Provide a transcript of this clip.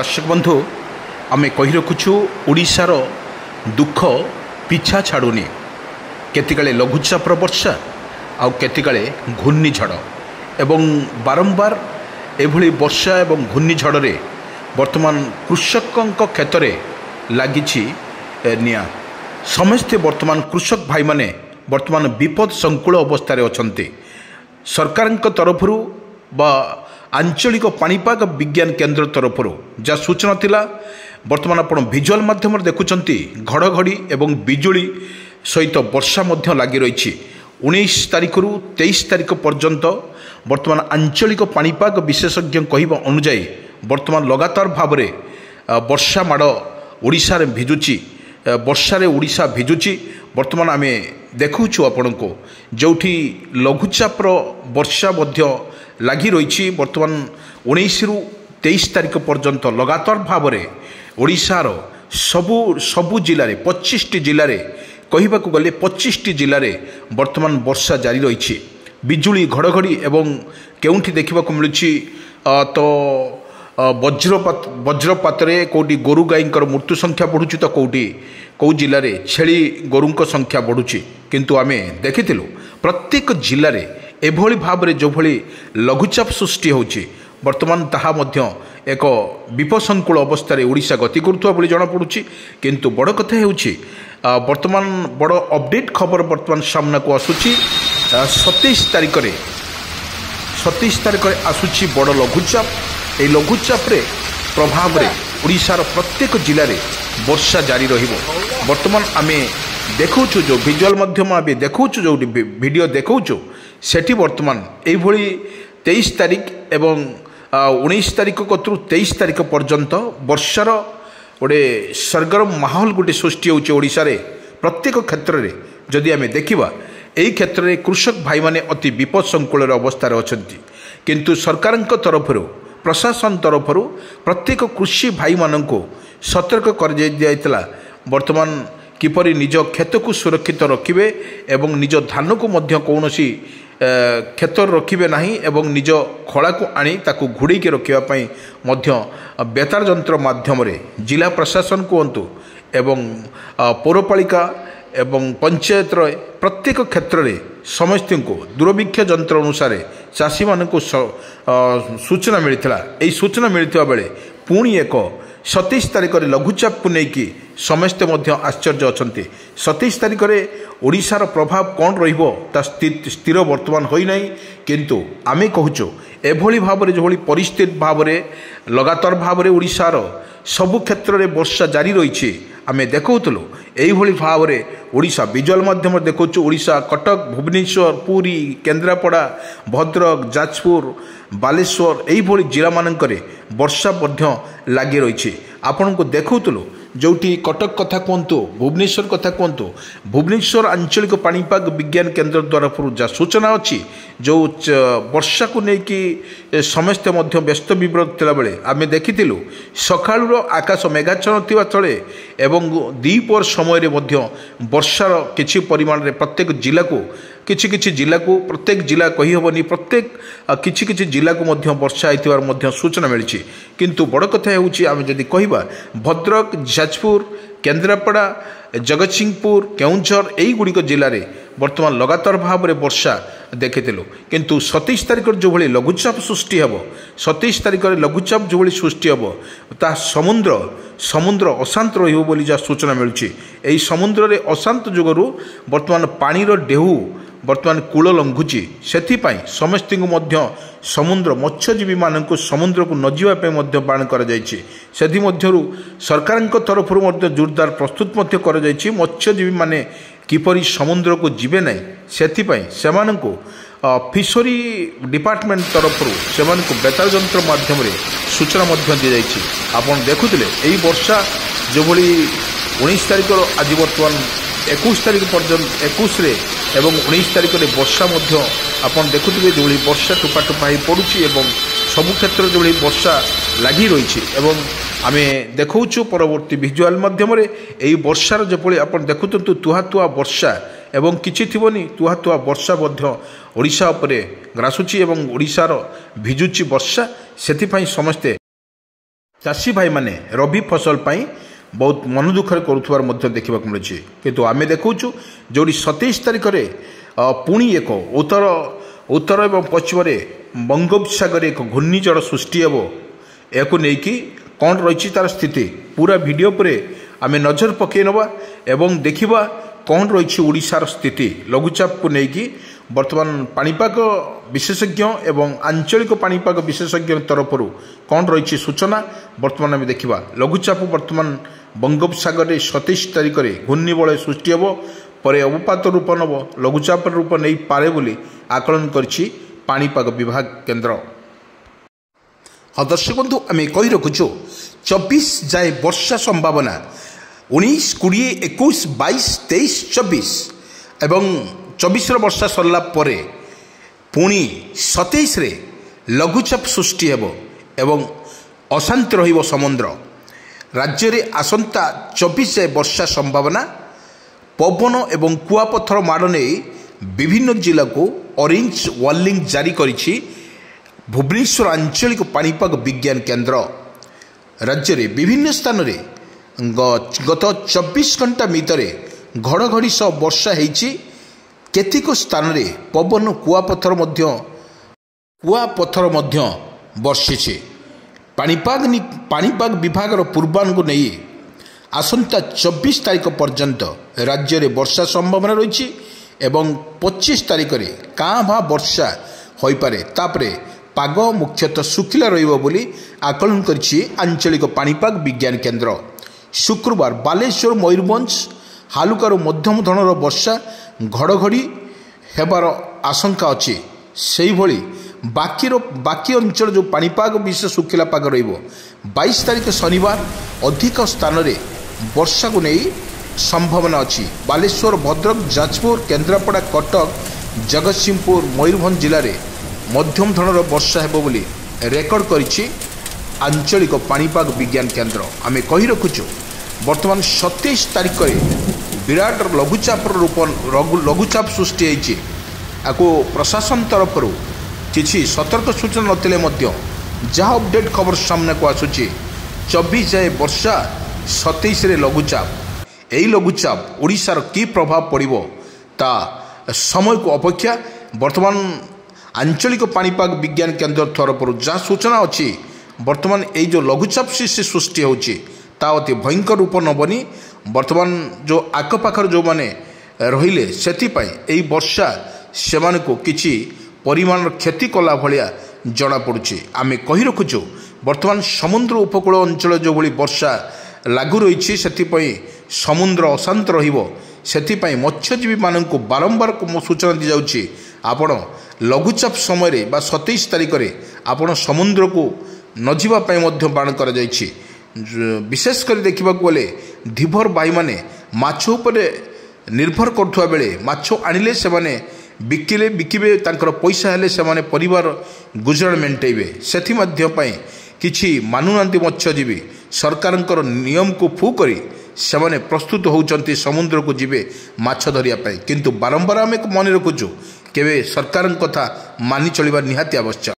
दर्शक बंधु आमे कही रखुछु ओडिशार दुख पिछा छाड़ुनी केतिकाले लघुचापर वर्षा आउ केतिकाले घूर्णिझड़ एवं बारंबार एभली वर्षा एवं घूर्णिझड़ रे वर्तमान कृषकों क्षेत्र में लगी निया समस्ते वर्तमान कृषक भाई माने वर्तमान विपद संकुल अवस्था अच्छा सरकार तरफ बा आंचलिक पाणीपाग विज्ञान केन्द्र तरफ जहाँ सूचना थिला वर्तमान आप भिजुआल माध्यम देखुंत घड़घड़ी एवं बिजुली सहित वर्षा लगी रही 19 तारिख रु 23 तारिख पर्यंत वर्तमान आंचलिक पाणीपाग विशेषज्ञ कहवा अनुजाई वर्तमान लगातार भाव में वर्षा माड़ ओडिशा रे भिजुची वर्षा रे ओडिशा भिजुची वर्तमान आमे देखुछु आपण को जोठी लघुचापर वर्षा लगी रही वर्तमान 19 रु 23 तारिख पर्यंत लगातार भाव में ओडिशार सबु जिले 25टी जिले कहवा गले 25टी जिले वर्तमान वर्षा जारी रही बिजुली घड़घड़ी एवं केउठी देखा मिलूँ तो वज्रपात कौटी गोरु गाई मृत्यु संख्या बढ़ुची तो कौटी कौ जिले में छेली गोरुंक संख्या बढ़ुची किंतु आमे देखिथिलु प्रत्येक जिले में एभली भाव में जो भली लघुचाप सृष्टि होची वर्तमान ताहा मध्य एक विपदसंकुल अवस्था ओडिशा गति करुवा बोली जना पड़ुची किंतु बड़ कथा होची वर्तमान बड़ अपडेट खबर वर्तमान सामना को आसुची 27 तारिख आसुची बड़ लघुचाप ये लघुचाप रे प्रभाव रे ओडिशार प्रत्येक जिले में वर्षा जारी रहिबो वर्तमान आमे देखौछु जो विजुअल माध्यम आमे देखौछु जो वीडियो देखौछु सेठी वर्तमान एभली 23 तारिख एवं 19 तारिख कतु 23 तारिख पर्यंत वर्षार गोटे सरगरम माहौल गोटे सृष्टि होउछि ओडिशा रे प्रत्येक क्षेत्र में जदि आमे देखिबा एई क्षेत्र में कृषक भाई माने अति विपद संकुल अवस्था अछंती किंतु सरकार तरफ प्रशासन तरफ प्रत्येक कृषि भाई मानू सतर्क कर दिया वर्तमान किपरि निज खेत को सुरक्षित रखिबे एवं निज धान को मध्य कौनसी क्षेत्र रखिबे नहीं एवं निज खला को आनी ताकू घुड़े के रखापी बेतार जंत्र माध्यम जिला प्रशासन कहतु एवं पौरपालिका एवं पंचायत प्रत्येक क्षेत्र में समस्त को दूरवीक्ष जंत्र अनुसार चाषी मान सूचना मिलता यही सूचना मिलता बेले पुणी एक 27 तारिख लघुचाप को लेकिन समस्ते आश्चर्य अच्छा 27 तारिख ओडिशार प्रभाव कौन रा स्थिर वर्तमान होना किंतु आमे कहूँ एभली भाव में जो परिस्थिति भाव में लगातार भाव में ओडिशार सबु क्षेत्र में वर्षा जारी रही आमे देखौतलु एही भाव में ओडिशा विजुअल माध्यम देखौछु ओडिशा कटक भुवनेश्वर पुरी केन्द्रापड़ा भद्रक जाजपुर बालेश्वर एही जिला मानकरे वर्षा लगी रही आपण को देखौतलु जोटी कटक कथा कहतु भुवनेश्वर कथा कहतु भुवनेश्वर आंचलिक पाणीपाग विज्ञान केन्द्र द्वारा जहाँ सूचना अच्छी जो वर्षा को लेकिन समस्ते व्यस्त विव्रत थिला बेले आमे देखिथिलु सकाळुर आकाश मेघाच्छन्न थिबा तळे एवं द्विपहर समय वर्षार किछि परिमाण रे प्रत्येक जिला को किछि जिला को प्रत्येक जिला कही हेबनी प्रत्येक किछि जिला को वर्षा होइथिबार सूचना मिली किंतु बड़ कथा होउछि आमे जदि कहिबा भद्रक जाजपुर केन्द्रापड़ा जगतसिंहपुर केउंझर एई गुड़िक जिले में वर्तमान लगातार भाव में वर्षा देखिलु किंतु 27 तारिख जो भली लघुचाप सृष्टि हेब 27 तारिख लघुचाप जो भली सृष्टि हेब ता समुद्र अशांत रहिबो बोली जहाँ सूचना मिलुछि एई समुद्र रे अशांत जोगरु वर्तमान पानीर ढेउ वर्तमान कूल लंघुची से समस्त समुद्र मत्स्यजीवी मानक समुद्र को न जावाई बाण कर सरकार तरफ जोरदार प्रस्तुत कर मत्स्यजीवी माने किपरि समुद्र को जीवे ना से फिशरी डिपार्टमेंट तरफ से बेतार जंत्र माध्यम सूचना दी जाइए आपन देखुले यही वर्षा जो भली 19 तारिख आज बर्तमान 21 तारिख पर्यंत 21 एवं 19 तारिख में वर्षा आपन देखुए जो वर्षा टुपा टुपा पड़ुची एवं सबु क्षेत्र जो वर्षा लगी रही एवं आमे देखौछु परवर्ती विजुअल माध्यम यही वर्षार जो आप देखुंतु तुहा तुहा वर्षा एवं किछि थिबोनी तुहा तुहा वर्षा ओडिशा उपरे ग्रासुची एवं ओडिशार भिजुची वर्षा सेथिपाई समस्ते चाषी भाई माने रबी फसल पाई बहुत मन दुखर करुवार देखा मिलूँ किंतु आम देखु जो 27 तारिख में पुणी एक उत्तर उत्तर एवं पश्चिम बंगोपसागर एक घूर्णिझड़ सृष्टि हे या नहीं कौन रही तार स्थिति पूरा वीडियो पर आम नजर पकई नवा एवं देखा कौन रही ओडिशार स्थिति लघुचाप को लेकिन वर्तमान पाणीपाग विशेषज्ञ एवं आंचलिक पाणीपाग विशेषज्ञ तरफ कौन रही सूचना वर्तमान आम देखा लघुचाप वर्तमान बंगोपसागर 27 तारिख में घूर्णिबलय सृष्टि हे पर अवपात रूप नब लघुचाप रूप नहीं पारे बोली आकलन करिछि पाणीपाग विभाग केन्द्र। हाँ दर्शक बंधु आम कही रखुचु 24 जाए वर्षा संभावना 19, 20, 21, 22, 23, 24 एवं 24 वर्षा सरला परे पुणी 27 रे लघुचाप सृष्टि हेबो एवं अशांत रहिबो समुद्र राज्य रे आसंता 24 जाए वर्षा संभावना पवन एवं कुआपथर माड़ नहीं विभिन्न जिला को ऑरेंज वार्निंग जारी करिछि भुवनेश्वर आंचलिक पाणीपाग विज्ञान केन्द्र। राज्य रे विभिन्न स्थान रे गत 24 घंटा भितर घड़घड़ी सह वर्षा होइछि केतिक स्थान रे पवन कुआपथर मध्य वर्षिछि पाणीपाग विभाग पूर्वानुमान नहीं आसंता 24 तारिख पर्यंत राज्य रे वर्षा संभावना रही एवं 25 तारिख रे काँ भाँ वर्षा हो पारे तापरे पाग मुख्यतः सुखिला रहिबो बोली आकलन करिछि आंचलिक पाणीपाग विज्ञान केन्द्र। शुक्रवार बालेश्वर मयूरभंज हालुकारु मध्यम धरणर वर्षा घड़घड़ी हेबार आशंका अच्छी से भली बाकी अंचल जो पाणीपाग विशेष सुखिला पाग रहिबो 22 तारिख शनिवार अधिक स्थान रे वर्षा को नहीं संभावना अच्छी बालेश्वर भद्रक जाजपुर केन्द्रापड़ा कटक जगतसिंहपुर मयूरभंज जिले में मध्यम धरणर वर्षा हेबो बोली रेकर्ड करिछि आंचलिक पाणीपाग विज्ञान केन्द्र। आम कही रखुचु वर्तमान 27 तारिख में विराट लघुचाप सृष्टि होइछि आको प्रशासन तरफ किसी सतर्क सूचना नथिले मध्य जहाँ अपडेट खबर सामने को आसुछि 24 जाए वर्षा 27 रे लघुचाप यही लघुचाप ओडिशार की प्रभाव पड़िबो ता समय को अपेक्षा वर्तमान आंचलिक पाणीपाग विज्ञान केन्द्र तरफ जहाँ सूचना अच्छी वर्तमान यही जो लघुचाप से सृष्टि होची ता अति भयंकर रूप नबनी वर्तमान जो आखपाखर जो माने रहिले सेतिपाई यही वर्षा सेमान को किछि परिमाण क्षति कला भलिया जना पड़ुछि। आम कही रखुचु वर्तमान समुद्र उपकूल अंचल जो भली वर्षा लागू रही से समुद्र अशांत रहिबो सेतिपाई मत्स्यजीवी मानक बारंबार सूचना दी जाउछि आपण लघुचाप समय रे बा 27 तारिख रे आपण समुद्र को न जीवा पई मध्य बाण करा जाइछि। विशेष कर देखा गले धीवर भाई माने माछ उपरे निर्भर करथुआ बेले माछ आनिले से माने बिकिबे तांकर पैसा हेले से माने परिवार गुजराण मेंटेबे सेथि मध्य पई किछि मानुनांती मत्स्यजीवी सरकारंकर नियम को फू करी सेमाने प्रस्तुत होउचंती समुद्र को जीवे माछ धरिया पई किंतु बारंबार आम मन रखुचु केवे सरकार कथा मानि चलिबा निहाती आवश्यक।